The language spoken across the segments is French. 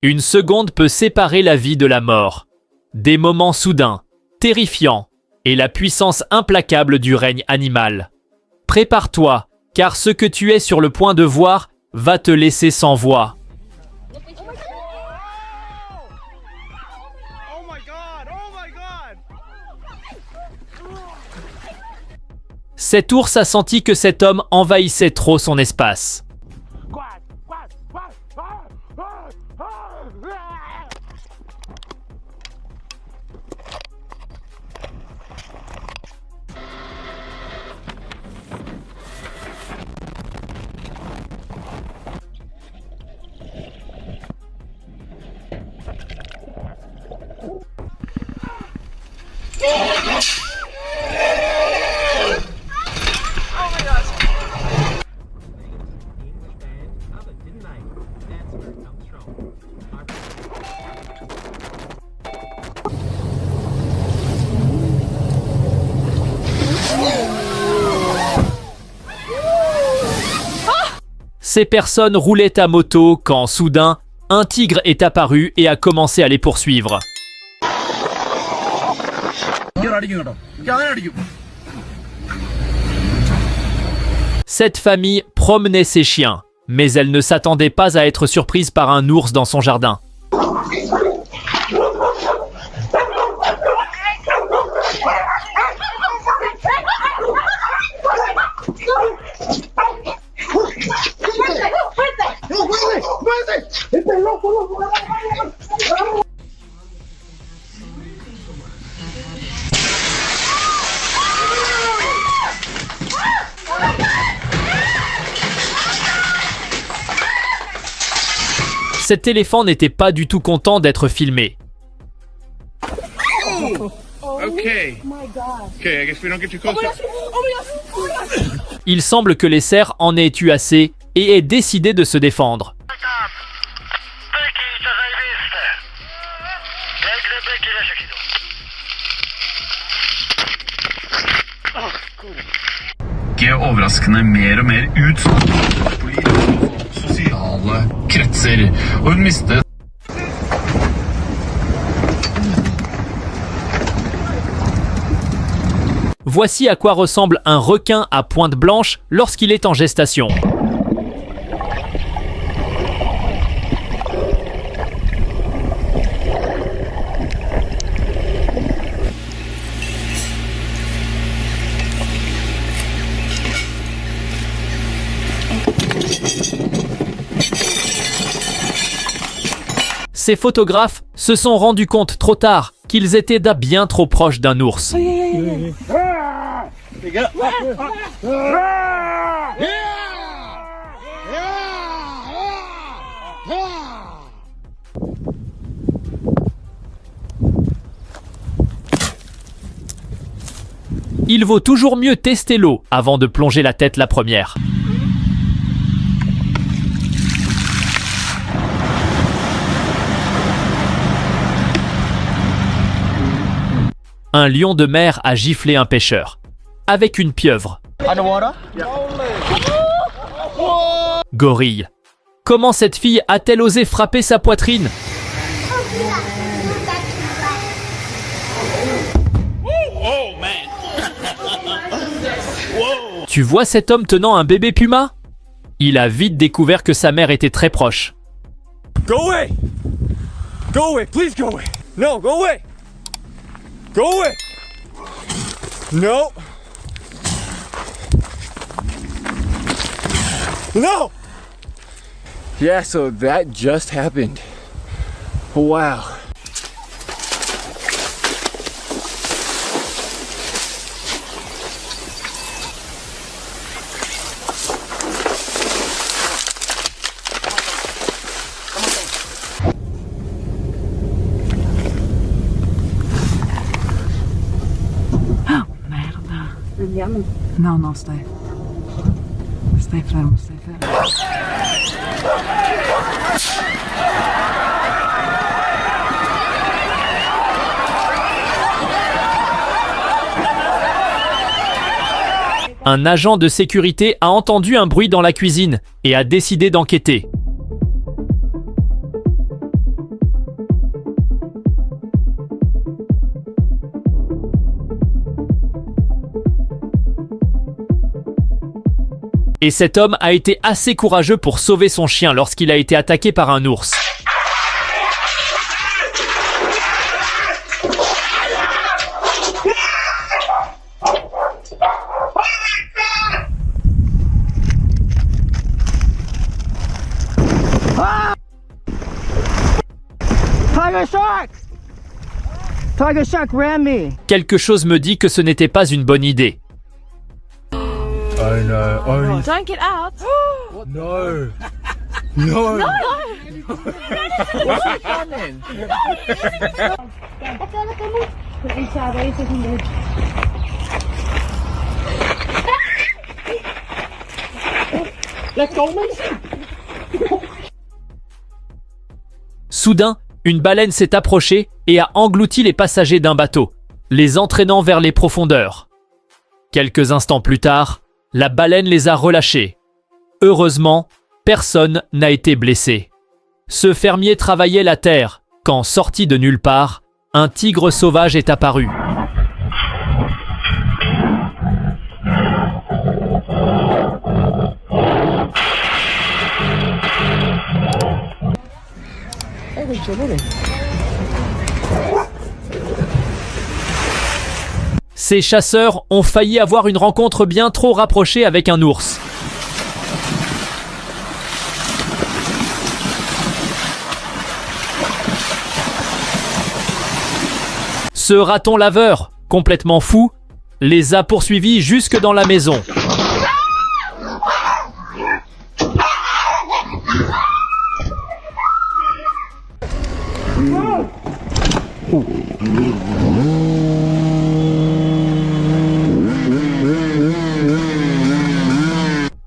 Une seconde peut séparer la vie de la mort. Des moments soudains, terrifiants, et la puissance implacable du règne animal. Prépare-toi, car ce que tu es sur le point de voir va te laisser sans voix. Cet ours a senti que cet homme envahissait trop son espace. Ces personnes roulaient à moto quand, soudain, un tigre est apparu et a commencé à les poursuivre. Cette famille promenait ses chiens, mais elle ne s'attendait pas à être surprise par un ours dans son jardin. Cet éléphant n'était pas du tout content d'être filmé. Il semble que les cerfs en aient eu assez et aient décidé de se défendre. Overraskende mer og mer utsatt på sosiale kretser, og hun mistet. Voici à quoi ressemble un requin à pointe blanche lorsqu'il est en gestation. Ces photographes se sont rendus compte trop tard qu'ils étaient bien trop proches d'un ours. Il vaut toujours mieux tester l'eau avant de plonger la tête la première. Un lion de mer a giflé un pêcheur, avec une pieuvre. Gorille. Comment cette fille a-t-elle osé frapper sa poitrine? Tu vois cet homme tenant un bébé puma? Il a vite découvert que sa mère était très proche. Go away! Go away, please go away! No, go away! Go away! No! No! Yeah, so that just happened. Wow. No, no, stay. Stay fermo, stay fermo. Un agent de sécurité a entendu un bruit dans la cuisine et a décidé d'enquêter. Et cet homme a été assez courageux pour sauver son chien lorsqu'il a été attaqué par un ours. Tiger shark! Tiger shark ran me. Quelque chose me dit que ce n'était pas une bonne idée. Oh no, only. Don't get out. No. No. Soudain, une baleine s'est approchée et a englouti les passagers d'un bateau, les entraînant vers les profondeurs. Quelques instants plus tard, la baleine les a relâchés. Heureusement, personne n'a été blessé. Ce fermier travaillait la terre quand, sorti de nulle part, un tigre sauvage est apparu. Ces chasseurs ont failli avoir une rencontre bien trop rapprochée avec un ours. Ce raton laveur, complètement fou, les a poursuivis jusque dans la maison.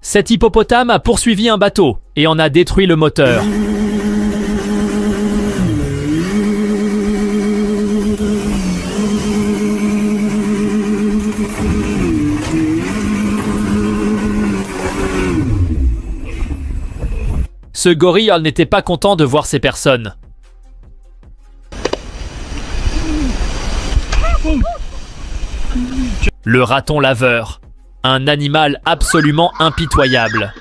Cet hippopotame a poursuivi un bateau et en a détruit le moteur. Ce gorille n'était pas content de voir ces personnes. Le raton laveur, un animal absolument impitoyable.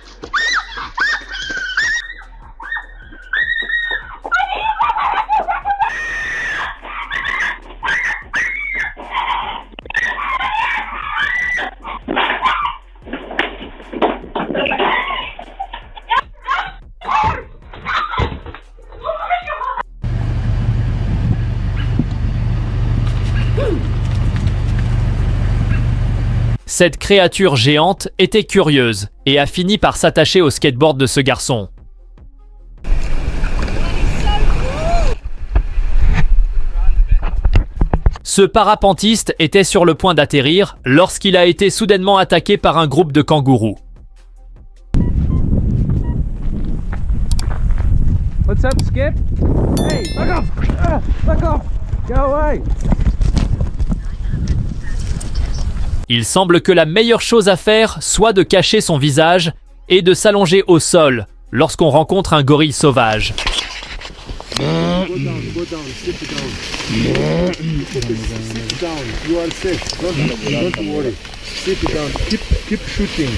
Cette créature géante était curieuse et a fini par s'attacher au skateboard de ce garçon. Ce parapentiste était sur le point d'atterrir lorsqu'il a été soudainement attaqué par un groupe de kangourous. What's up, Skip? Hey, back off! Back off! Go away! Il semble que la meilleure chose à faire soit de cacher son visage et de s'allonger au sol lorsqu'on rencontre un gorille sauvage. Go down, sit down. Sit down. You are safe. Don't worry. Sit down. Keep shooting.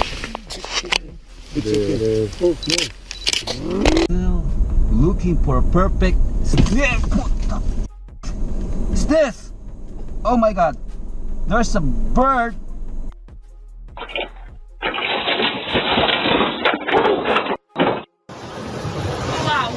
It's okay. Looking for a perfect stiff. Stiff! Oh my god. There's a bird. Wow.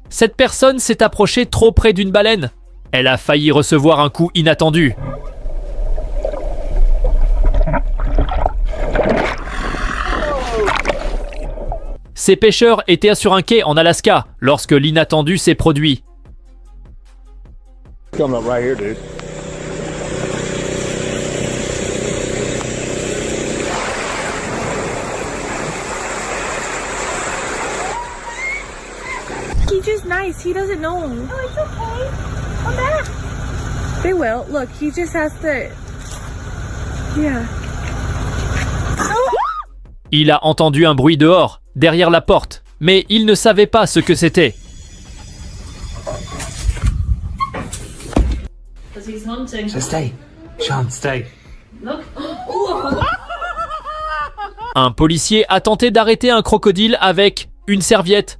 Cette personne s'est approchée trop près d'une baleine. Elle a failli recevoir un coup inattendu. Ces pêcheurs étaient sur un quai en Alaska lorsque l'inattendu s'est produit. Coming up right here, dude. He's just nice. He doesn't know. Oh, it's okay. Come back. They will. Look, he just has to. Yeah. Il a entendu un bruit dehors, derrière la porte, mais il ne savait pas ce que c'était. So stay. Sean, stay. Un policier a tenté d'arrêter un crocodile avec une serviette.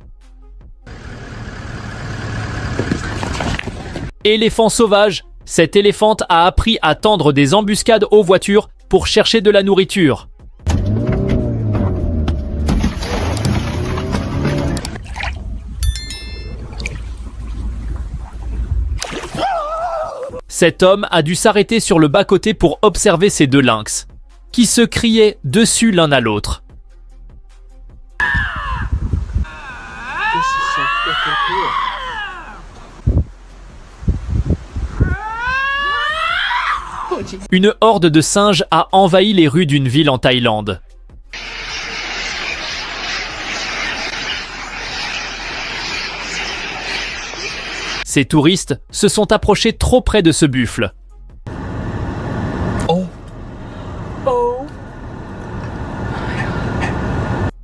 Éléphant sauvage, cette éléphante a appris à tendre des embuscades aux voitures pour chercher de la nourriture. Cet homme a dû s'arrêter sur le bas-côté pour observer ces deux lynx, qui se criaient dessus l'un à l'autre. Une horde de singes a envahi les rues d'une ville en Thaïlande. Ces touristes se sont approchés trop près de ce buffle.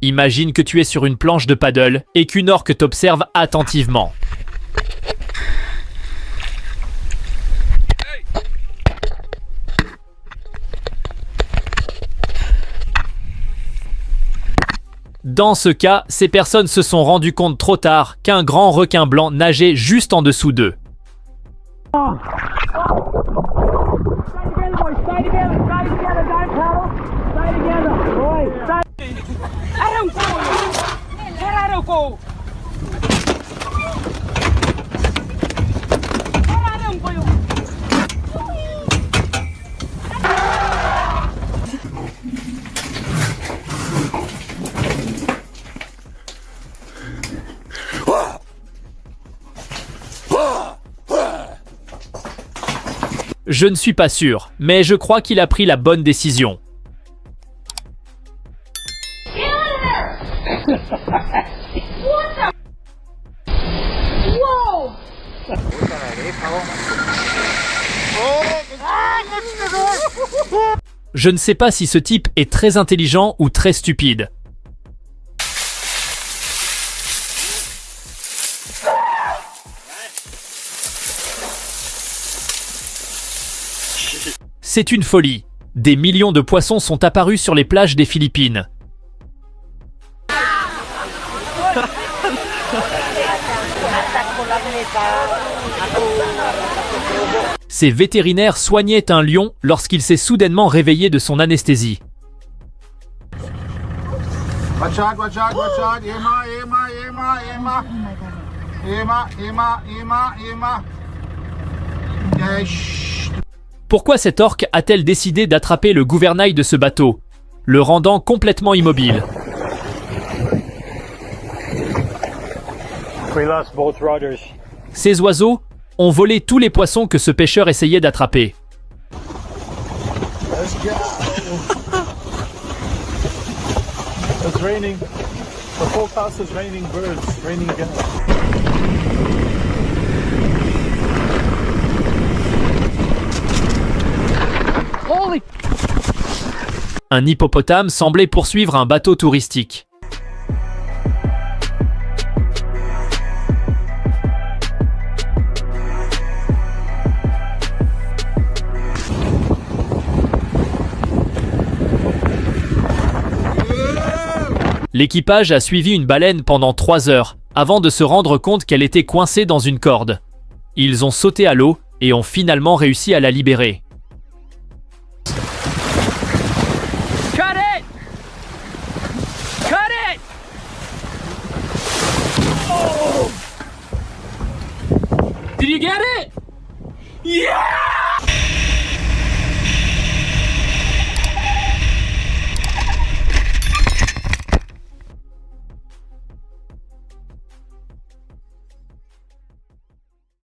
Imagine que tu es sur une planche de paddle et qu'une orque t'observe attentivement. Dans ce cas, ces personnes se sont rendues compte trop tard qu'un grand requin blanc nageait juste en dessous d'eux. Je ne suis pas sûr, mais je crois qu'il a pris la bonne décision. Je ne sais pas si ce type est très intelligent ou très stupide. C'est une folie. Des millions de poissons sont apparus sur les plages des Philippines. Ces vétérinaires soignaient un lion lorsqu'il s'est soudainement réveillé de son anesthésie. Watch out, watch out, watch out. Emma. Yeah, shh. Pourquoi cette orque a-t-elle décidé d'attraper le gouvernail de ce bateau, le rendant complètement immobile? We lost both rudders. Ces oiseaux ont volé tous les poissons que ce pêcheur essayait d'attraper. Let's go. It's raining. The forecast is raining birds, raining again. Un hippopotame semblait poursuivre un bateau touristique. L'équipage a suivi une baleine pendant 3 heures avant de se rendre compte qu'elle était coincée dans une corde. Ils ont sauté à l'eau et ont finalement réussi à la libérer. Cut it! Cut it! Oh! Did you get it? Yeah!